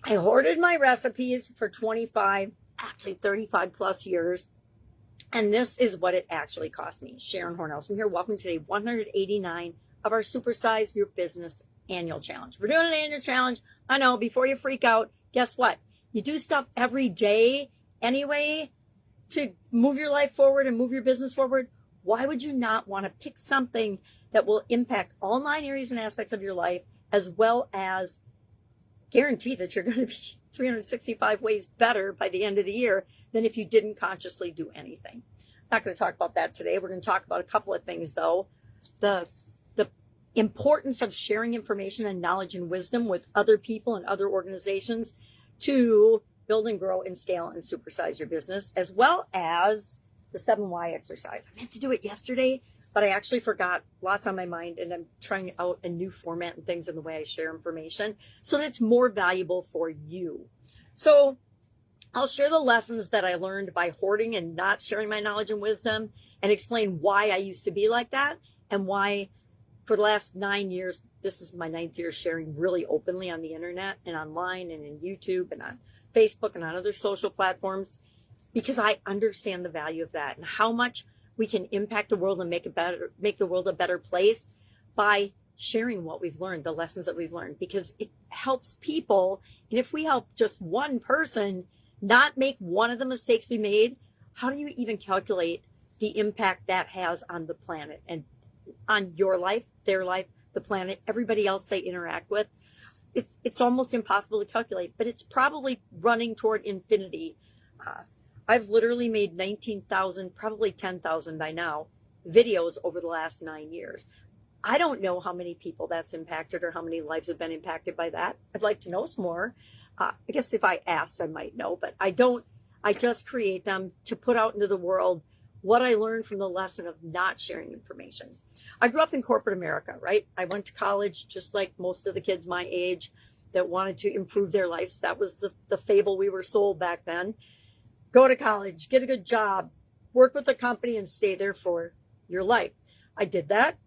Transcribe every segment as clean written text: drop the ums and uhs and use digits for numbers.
I hoarded my recipes for 25, actually 35 plus years. And this is what it actually cost me. Sharon Horne-Ellstrom here. Welcome to day 189 of our Supersize Your Business Annual Challenge. We're doing an annual challenge. I know, before you freak out, guess what? You do stuff every day anyway to move your life forward and move your business forward. Why would you not want to pick something that will impact all 9 areas and aspects of your life, as well as guarantee that you're going to be 365 ways better by the end of the year than if you didn't consciously do anything? I'm not going to talk about that today. We're going to talk about a couple of things, though. The importance of sharing information and knowledge and wisdom with other people and other organizations to build and grow and scale and supersize your business, as well as the 7 Why exercise. I meant to do it yesterday, but I actually forgot. Lots on my mind, and I'm trying out a new format and things in the way I share information so that it's more valuable for you. So I'll share the lessons that I learned by hoarding and not sharing my knowledge and wisdom, and explain why I used to be like that, and why for the last 9 years, this is my 9th year sharing really openly on the internet and online and in YouTube and on Facebook and on other social platforms, because I understand the value of that and how much we can impact the world and make the world a better place by sharing what we've learned, the lessons that we've learned, because it helps people. And if we help just one person not make one of the mistakes we made, how do you even calculate the impact that has on the planet and on your life, their life, the planet, everybody else they interact with? It's almost impossible to calculate, but it's probably running toward infinity. I've literally made 19,000, probably 10,000 by now, videos over the last 9 years. I don't know how many people that's impacted or how many lives have been impacted by that. I'd like to know some more. I guess if I asked, I might know, but I don't. I just create them to put out into the world what I learned from the lesson of not sharing information. I grew up in corporate America, right? I went to college just like most of the kids my age that wanted to improve their lives. That was the fable we were sold back then. Go to college, get a good job, work with a company, and stay there for your life. I did that.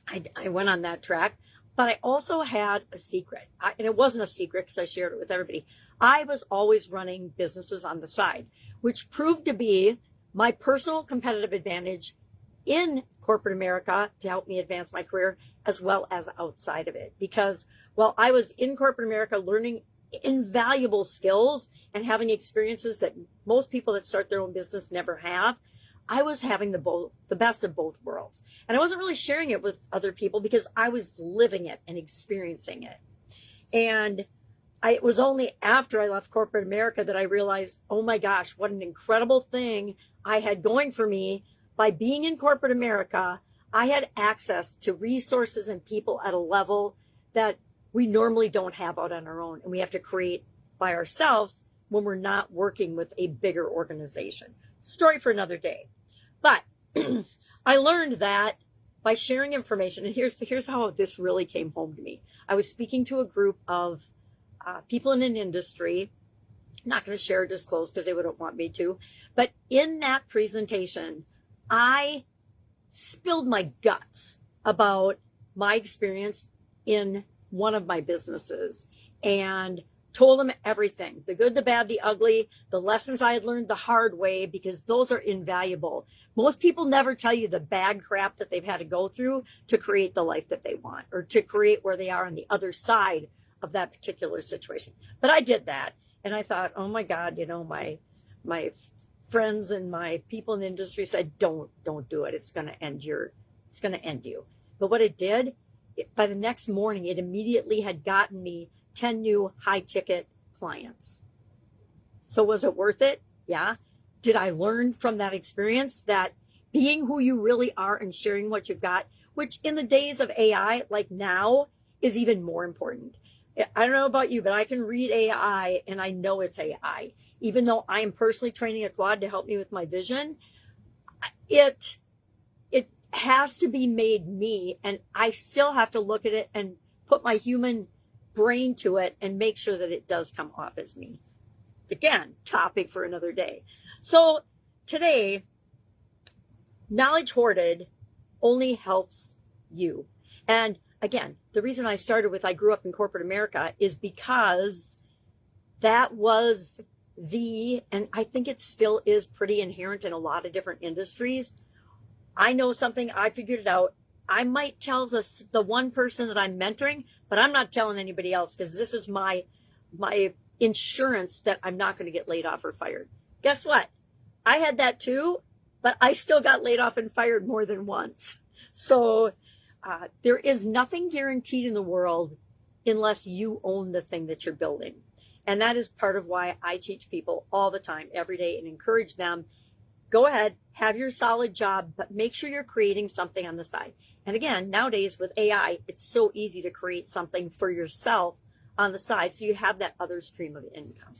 I went on that track, but I also had a secret. And it wasn't a secret because I shared it with everybody. I was always running businesses on the side, which proved to be my personal competitive advantage in corporate America to help me advance my career, as well as outside of it. Because while I was in corporate America learning invaluable skills and having experiences that most people that start their own business never have, I was having the best of both worlds. And I wasn't really sharing it with other people because I was living it and experiencing it. And it was only after I left corporate America that I realized, oh my gosh, what an incredible thing I had going for me. By being in corporate America, I had access to resources and people at a level that we normally don't have out on our own, and we have to create by ourselves when we're not working with a bigger organization. Story for another day. But I learned that by sharing information, and here's how this really came home to me. I was speaking to a group of people in an industry. I'm not going to share or disclose because they wouldn't want me to. But in that presentation, I spilled my guts about my experience in one of my businesses and told them everything, the good, the bad, the ugly, the lessons I had learned the hard way, because those are invaluable. Most people never tell you the bad crap that they've had to go through to create the life that they want, or to create where they are on the other side of that particular situation. But I did that, and I thought, oh my God, my friends and my people in the industry said, don't do it. It's going to end you. But what it did, by the next morning, it immediately had gotten me 10 new high ticket clients. So was it worth it? Yeah. Did I learn from that experience that being who you really are and sharing what you've got, which in the days of AI, like now, is even more important. I don't know about you, but I can read AI and I know it's AI. Even though I am personally training a Claude to help me with my vision, it has to be made me, and I still have to look at it and put my human brain to it and make sure that it does come off as me. Again, topic for another day. So today, knowledge hoarded only helps you. And again, the reason I started with I grew up in corporate America is because that was and I think it still is pretty inherent in a lot of different industries. I know something, I figured it out. I might tell the one person that I'm mentoring, but I'm not telling anybody else because this is my insurance that I'm not going to get laid off or fired. Guess what? I had that too, but I still got laid off and fired more than once. So there is nothing guaranteed in the world unless you own the thing that you're building. And that is part of why I teach people all the time, every day, and encourage them. Go ahead, have your solid job, but make sure you're creating something on the side. And again, nowadays with AI, it's so easy to create something for yourself on the side so you have that other stream of income.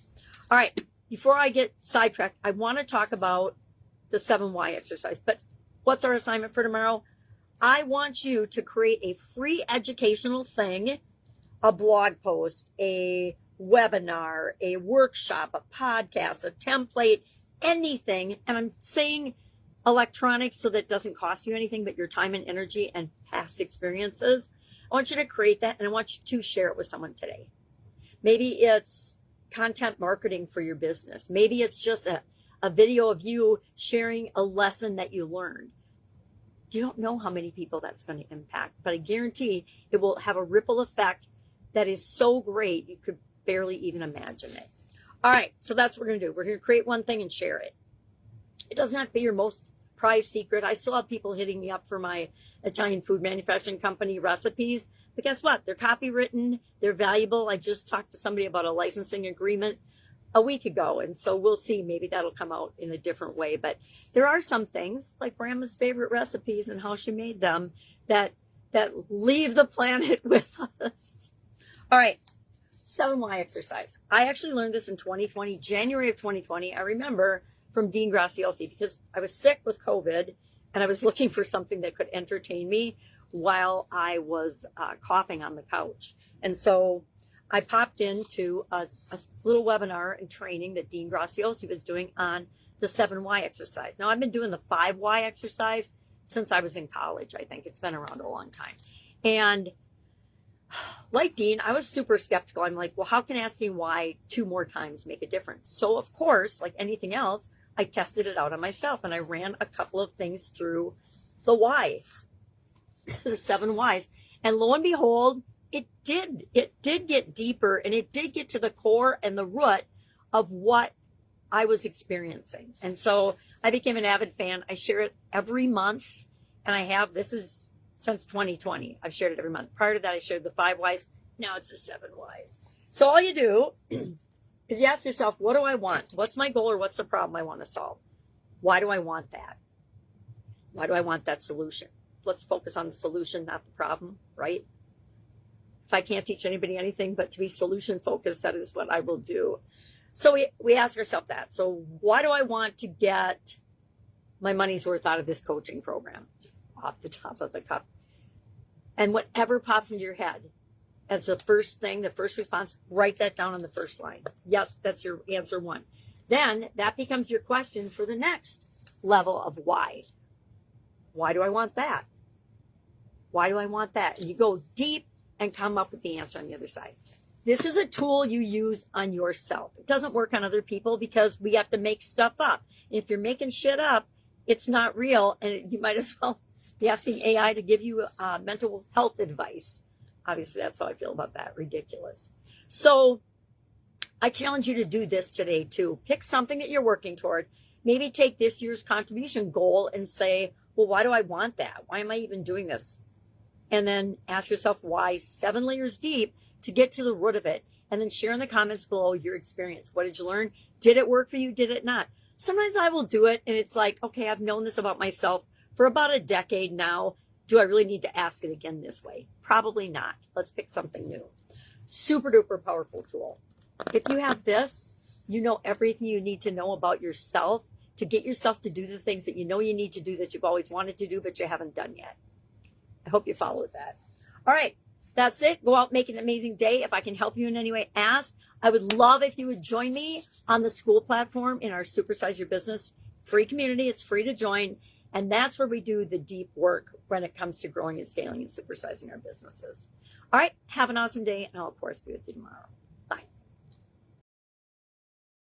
All right, before I get sidetracked, I want to talk about the 7Y exercise. But what's our assignment for tomorrow? I want you to create a free educational thing, a blog post, a webinar, a workshop, a podcast, a template, anything. And I'm saying electronics so that it doesn't cost you anything but your time and energy and past experiences. I want you to create that, and I want you to share it with someone today. Maybe it's content marketing for your business. Maybe it's just a video of you sharing a lesson that you learned. You don't know how many people that's going to impact, but I guarantee it will have a ripple effect that is so great you could barely even imagine it. All right, so that's what we're going to do. We're going to create one thing and share it. It doesn't have to be your most prized secret. I still have people hitting me up for my Italian food manufacturing company recipes, but guess what? They're copywritten, they're valuable. I just talked to somebody about a licensing agreement a week ago, and so we'll see. Maybe that'll come out in a different way, but there are some things like Grandma's favorite recipes and how she made them that leave the planet with us. All right. 7Y exercise. I actually learned this in 2020, January of 2020. I remember from Dean Graziosi because I was sick with COVID and I was looking for something that could entertain me while I was coughing on the couch. And so I popped into a little webinar and training that Dean Graziosi was doing on the 7Y exercise. Now I've been doing the 5Y exercise since I was in college. I think it's been around a long time. And like Dean, I was super skeptical. I'm like, well, how can asking why 2 more times make a difference? So of course, like anything else, I tested it out on myself and I ran a couple of things through the why, the 7 whys. And lo and behold, it did get deeper, and it did get to the core and the root of what I was experiencing. And so I became an avid fan. I share it every month, and this is since 2020. I've shared it every month. Prior to that, I shared the 5 whys. Now it's the 7 whys. So all you do is you ask yourself, what do I want? What's my goal, or what's the problem I want to solve? Why do I want that? Why do I want that solution? Let's focus on the solution, not the problem, right? If I can't teach anybody anything but to be solution focused, that is what I will do. So we ask ourselves that. So why do I want to get my money's worth out of this coaching program? Off the top of the cup. And whatever pops into your head as the first thing, the first response, write that down on the first line. Yes, that's your answer 1. Then that becomes your question for the next level of why. Why do I want that? Why do I want that? And you go deep and come up with the answer on the other side. This is a tool you use on yourself. It doesn't work on other people because we have to make stuff up. And if you're making shit up, it's not real, and you might as well be asking AI to give you mental health advice. Obviously, that's how I feel about that. Ridiculous. So I challenge you to do this today too. Pick something that you're working toward. Maybe take this year's contribution goal and say, well, why do I want that? Why am I even doing this? And then ask yourself why 7 layers deep to get to the root of it. And then share in the comments below your experience. What did you learn? Did it work for you? Did it not? Sometimes I will do it and it's like, okay, I've known this about myself for about a decade now. Do I really need to ask it again this way? Probably not. Let's pick something new. Super duper powerful tool. If you have this, you know everything you need to know about yourself to get yourself to do the things that you know you need to do that you've always wanted to do, but you haven't done yet. I hope you followed that. All right. That's it. Go out, make an amazing day. If I can help you in any way, ask. I would love if you would join me on the school platform in our Supersize Your Business free community. It's free to join. And that's where we do the deep work when it comes to growing and scaling and supersizing our businesses. All right. Have an awesome day. And I'll, of course, be with you tomorrow.